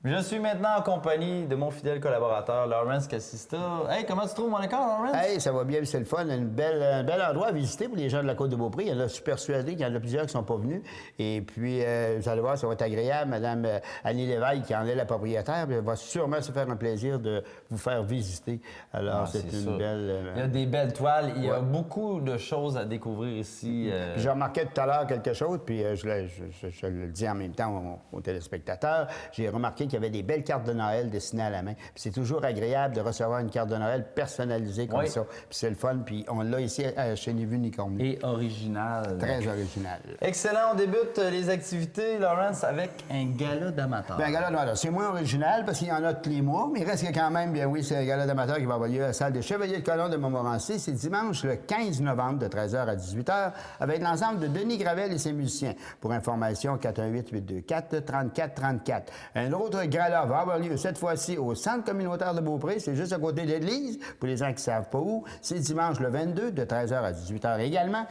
Je suis maintenant en compagnie de mon fidèle collaborateur, Lawrence Cassista. Hey, comment tu trouves mon écart, Lawrence? Hey, ça va bien, c'est le fun. Un bel endroit à visiter pour les gens de la Côte-de-Beaupré. Il y en a, je suis persuadé qu'il y en a plusieurs qui ne sont pas venus. Et puis, vous allez voir, ça va être agréable. Madame Annie Lévesque, qui en est la propriétaire, elle va sûrement se faire un plaisir de vous faire visiter. Alors, c'est une belle... Il y a des belles toiles. Il y a beaucoup de choses à découvrir ici. J'ai remarqué tout à l'heure quelque chose, puis je le dis en même temps aux téléspectateurs. J'ai remarqué qu'il y avait des belles cartes de Noël dessinées à la main. Puis c'est toujours agréable de recevoir une carte de Noël personnalisée comme ça. Puis c'est le fun. Puis on l'a ici chez Ni Vu Ni Convenu. Et original. Très original. Excellent. On débute les activités, Lawrence, avec un gala d'amateurs. Bien, un gala d'amateurs. C'est moins original parce qu'il y en a tous les mois, mais il reste que quand même, bien oui, c'est un gala d'amateurs qui va avoir lieu à la salle des Chevaliers de Colomb de Montmorency. C'est dimanche le 15 novembre de 13h à 18h avec l'ensemble de Denis Gravel et ses musiciens. Pour information, 418-824-3434. Un autre gala va avoir lieu cette fois-ci au Centre communautaire de Beaupré. C'est juste à côté de l'église. Pour les gens qui ne savent pas où, c'est dimanche le 22 de 13h à 18h également,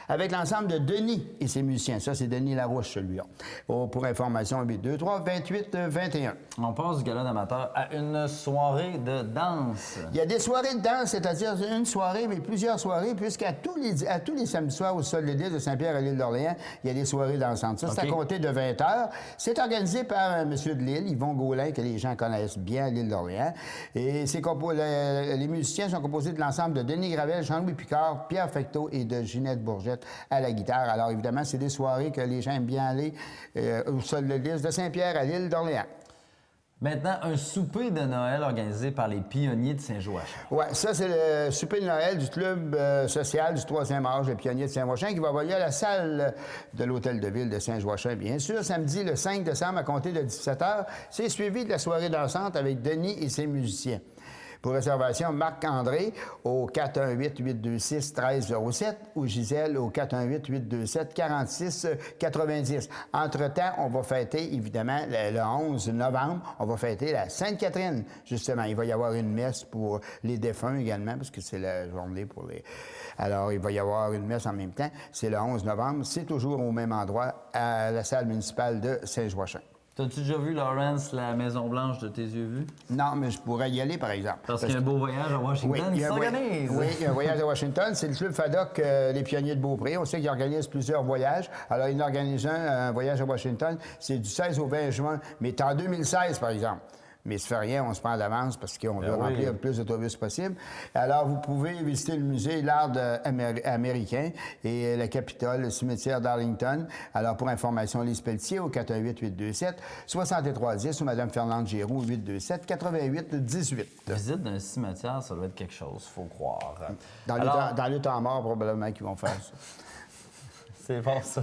avec l'ensemble de Denis et ses musiciens. Ça, c'est Denis Larouche, celui-là. Pour information, 823-28-21. On passe du gala d'amateur à une soirée de danse. Il y a des soirées de danse, c'est-à-dire une soirée, mais plusieurs soirées, puisqu'à tous les samedis soirs au sol de l'île de Saint-Pierre à l'île d'Orléans, il y a des soirées dansantes. Ça, c'est à compter de 20h. C'est organisé par un monsieur de l'île, Yvon Gaulin, que les gens connaissent bien à l'île d'Orléans. Et les musiciens sont composés de l'ensemble de Denis Gravel, Jean-Louis Picard, Pierre Fecteau et de Ginette Bourgette à la guitare. Alors, évidemment, c'est des soirées que les gens aiment bien aller au sol de l'île de Saint-Pierre à l'île d'Orléans. Maintenant, un souper de Noël organisé par les pionniers de Saint-Joachim. Oui, ça, c'est le souper de Noël du club social du 3e âge, les pionniers de Saint-Joachim, qui va avoir lieu à la salle de l'Hôtel de Ville de Saint-Joachim, bien sûr, samedi le 5 décembre à compter de 17h. C'est suivi de la soirée dansante avec Denis et ses musiciens. Pour réservation, Marc-André au 418-826-1307 ou Gisèle au 418-827-4690. Entre-temps, on va fêter, évidemment, le 11 novembre, on va fêter la Sainte-Catherine, justement. Il va y avoir une messe pour les défunts également, parce que c'est la journée pour les... Alors, il va y avoir une messe en même temps. C'est le 11 novembre. C'est toujours au même endroit, à la salle municipale de Saint-Joachim. T'as-tu déjà vu, Lawrence, la Maison-Blanche de tes yeux vus? Non, mais je pourrais y aller, par exemple. Parce qu'il y a un beau voyage à Washington qui s'organise. Oui, il y a un voyage à Washington. C'est le club FADOC des pionniers de Beaupré. On sait qu'ils organisent plusieurs voyages. Alors, ils en organisent un voyage à Washington. C'est du 16 au 20 juin, mais c'est en 2016, par exemple. Mais ça fait rien, on se prend d'avance parce qu'on veut remplir le plus d'autobus possible. Alors, vous pouvez visiter le musée L'Art américain et le Capitole, le cimetière d'Arlington. Alors, pour information, Lise Pelletier au 418-827-6310 ou Mme Fernande Giroux au 827-88-18. Visite d'un cimetière, ça doit être quelque chose, faut croire. Dans le temps mort, probablement, qu'ils vont faire ça. C'est bon, ça.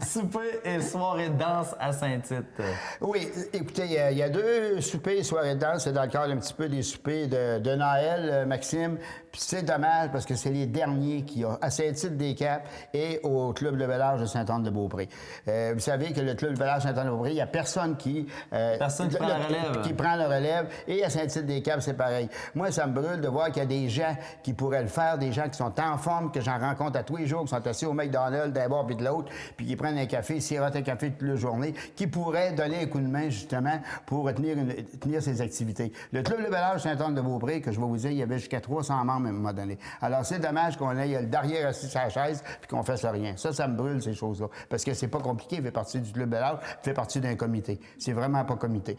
Souper et soirée de danse à Saint-Tite. Oui, écoutez, il y a deux soupers et soirées de danse. C'est dans le cadre un petit peu des soupers de Noël, Maxime. Puis c'est dommage parce que c'est les derniers qui ont à Saint-Tite-des-Caps et au Club Le Bel-Âge de Sainte-Anne-de-Beaupré. Vous savez que le Club Le Bel-Âge de Sainte-Anne-de-Beaupré, il n'y a personne qui... personne qui prend la relève. Qui prend la relève. Et à Saint-Tite-des-Caps, c'est pareil. Moi, ça me brûle de voir qu'il y a des gens qui pourraient le faire, des gens qui sont en forme, que j'en rencontre à tous les jours, qui sont assis au McDonald's, d'un bord puis de l'autre, puis qui prennent un café, sirotent un café toute la journée, qui pourraient donner un coup de main, justement, pour tenir ces activités. Le Club Le Bel-Âge Sainte-Anne-de-Beaupré, que je vais vous dire, il y avait jusqu'à 300 membres à un moment donné. Alors, c'est dommage qu'on ait le derrière assis sur la chaise, puis qu'on fasse rien. Ça me brûle, ces choses-là. Parce que c'est pas compliqué, il fait partie du Club Bel-Âge, il fait partie d'un comité. C'est vraiment pas compliqué.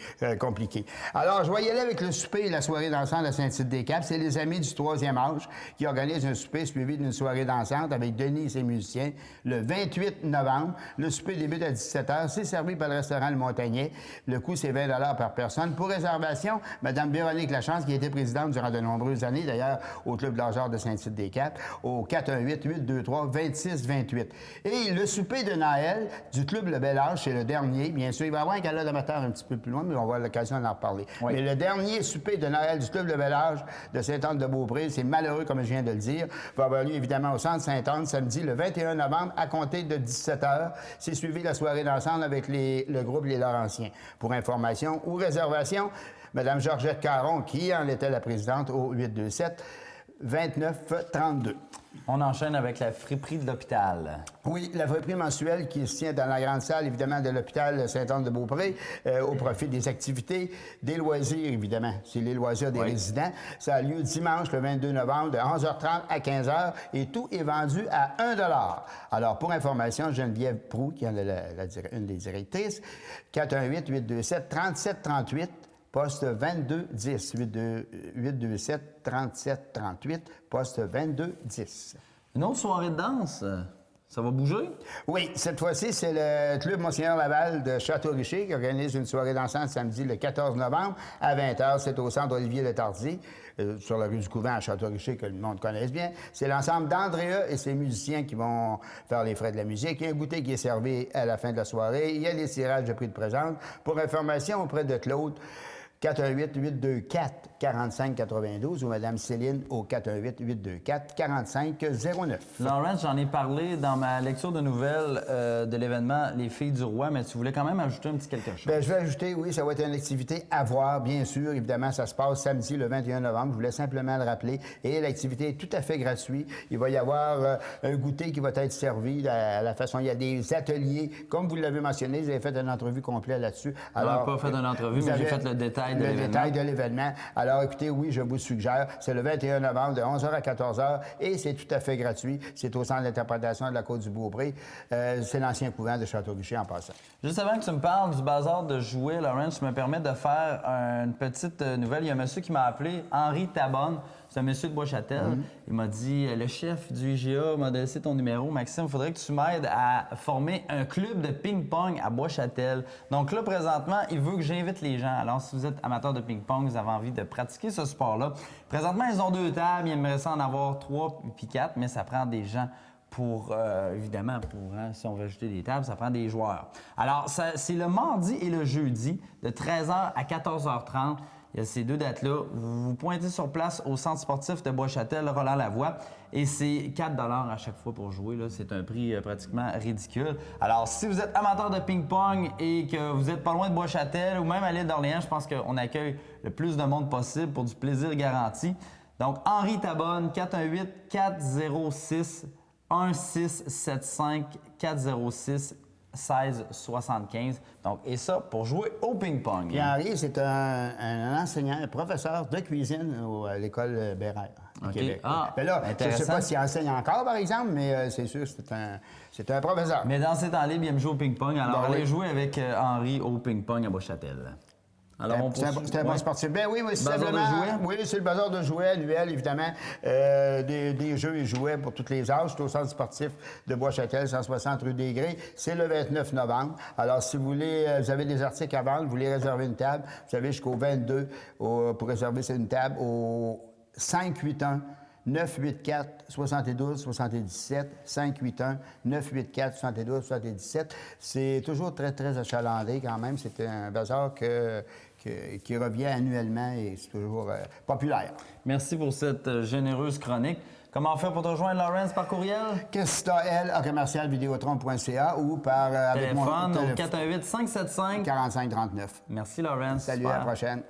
Alors, je vais y aller avec le souper et la soirée dansante à Saint-Tite-des-Caps. C'est les amis du 3e âge qui organisent un souper suivi d'une soirée dansante avec Denis et ses musiciens le 28 novembre. Le souper débute à 17h. C'est servi par le restaurant Le Montagnet. Le coût, c'est 20 $ par personne. Pour réservation, Mme Véronique Lachance, qui a été présidente durant de nombreuses années, d'ailleurs, au Club d'Argent de Saint-Tite-des-Caps, au 418-823-2628. Et le souper de Noël du Club Le Bel-Âge, c'est le dernier. Bien sûr, il va y avoir un gala d'amateur un petit peu plus loin, mais on va avoir l'occasion d'en reparler. Oui. Mais le dernier souper de Noël du Club Le Bel-Âge de Sainte-Anne-de-Beaupré, c'est malheureux, comme je viens de le dire, va avoir lieu évidemment au Centre Sainte-Anne, samedi le 21 novembre, à compter de 17h. C'est suivi la soirée d'ensemble avec le groupe Les Laurentiens. Pour information ou réservation, Mme Georgette Caron, qui en était la présidente, au 827 29,32. On enchaîne avec la friperie de l'hôpital. Oui, la friperie mensuelle qui se tient dans la grande salle, évidemment, de l'hôpital Sainte-Anne-de-Beaupré, au profit des activités, des loisirs, évidemment. C'est les loisirs des résidents. Ça a lieu dimanche, le 22 novembre, de 11h30 à 15h, et tout est vendu à 1 $. Alors, pour information, Geneviève Proux, qui est une des directrices, 418-827-3738, poste 2210, 827-3738, poste 2210. Une autre soirée de danse, ça va bouger? Oui, cette fois-ci, c'est le Club Monseigneur Laval de Château-Richer qui organise une soirée dansante samedi le 14 novembre à 20h. C'est au centre Olivier-Letardy, sur la rue du Couvent à Château-Richer, que le monde connaisse bien. C'est l'ensemble d'Andrea et ses musiciens qui vont faire les frais de la musique. Il y a un goûter qui est servi à la fin de la soirée. Il y a des tirages de prix de présence. Pour information auprès de Claude, 418-824-4592 ou Mme Céline au 418-824-4509. Lawrence, j'en ai parlé dans ma lecture de nouvelles de l'événement Les Filles du Roi, mais tu voulais quand même ajouter un petit quelque chose. Bien, je vais ajouter, oui, ça va être une activité à voir, bien sûr. Évidemment, ça se passe samedi, le 21 novembre. Je voulais simplement le rappeler. Et l'activité est tout à fait gratuite. Il va y avoir un goûter qui va être servi à la façon... Il y a des ateliers. Comme vous l'avez mentionné, vous avez fait une entrevue complète là-dessus. Alors, pas fait une entrevue, mais j'ai fait le détail de l'événement. Le détail de l'événement. Alors, écoutez, oui, je vous suggère. C'est le 21 novembre de 11h à 14h et c'est tout à fait gratuit. C'est au centre d'interprétation de la Côte-du-Beaupré. C'est l'ancien couvent de Château-Richer en passant. Juste avant que tu me parles du bazar de jouets, Lawrence, je me permets de faire une petite nouvelle. Il y a un monsieur qui m'a appelé, Henri Tabonne. C'est un monsieur de Bois-Châtel. Il m'a dit, le chef du IGA m'a laissé ton numéro. Maxime, il faudrait que tu m'aides à former un club de ping-pong à Bois-Châtel. Donc là, présentement, il veut que j'invite les gens. Alors, si vous êtes amateur de ping-pong, vous avez envie de pratiquer ce sport-là. Présentement, ils ont 2 tables. Ils aimeraient ça en avoir 3 puis 4, mais ça prend des gens pour, évidemment, si on veut ajouter des tables, ça prend des joueurs. Alors, c'est le mardi et le jeudi, de 13h à 14h30. Il y a ces 2 dates-là. Vous vous pointez sur place au centre sportif de Bois-Châtel, Roland-Lavoie, et c'est 4 $ à chaque fois pour jouer. C'est un prix pratiquement ridicule. Alors, si vous êtes amateur de ping-pong et que vous n'êtes pas loin de Bois-Châtel ou même à l'île d'Orléans, je pense qu'on accueille le plus de monde possible pour du plaisir garanti. Donc, Henri Tabonne, 418-406-1675, 406 1675. Donc, et ça pour jouer au ping-pong. Puis Henri, c'est un enseignant, un professeur de cuisine à l'école Bérère, au Québec. Ah, mais là, je ne sais intéressant. pas s'il enseigne encore, par exemple, mais c'est sûr, c'est un professeur. Mais dans ces temps libres, il aime jouer au ping-pong. Alors, Ben allez oui. jouer avec Henri au ping-pong à Bois-Châtel. Alors, on C'est un bon sportif. Ben oui, c'est Bazar de simplement... jouets? Oui, c'est le bazar de jouets annuel, évidemment. Des jeux et jouets pour tous les âges. C'est au centre sportif de Bois-Châtel, 160 rue des Grès. C'est le 29 novembre. Alors, si vous voulez, vous avez des articles à vendre, vous voulez réserver une table, vous avez jusqu'au 22 pour réserver une table au 581 984-72-77, 581-984-72-77. C'est toujours très, très achalandé quand même. C'est un bazar qui revient annuellement et c'est toujours populaire. Merci pour cette généreuse chronique. Comment faire pour te rejoindre, Lawrence, par courriel? Christael@commercialvideotron.ca ou par avec mon Téléphone au téléphone 418-575. 4539. Merci, Lawrence. Salut, Super. à la prochaine.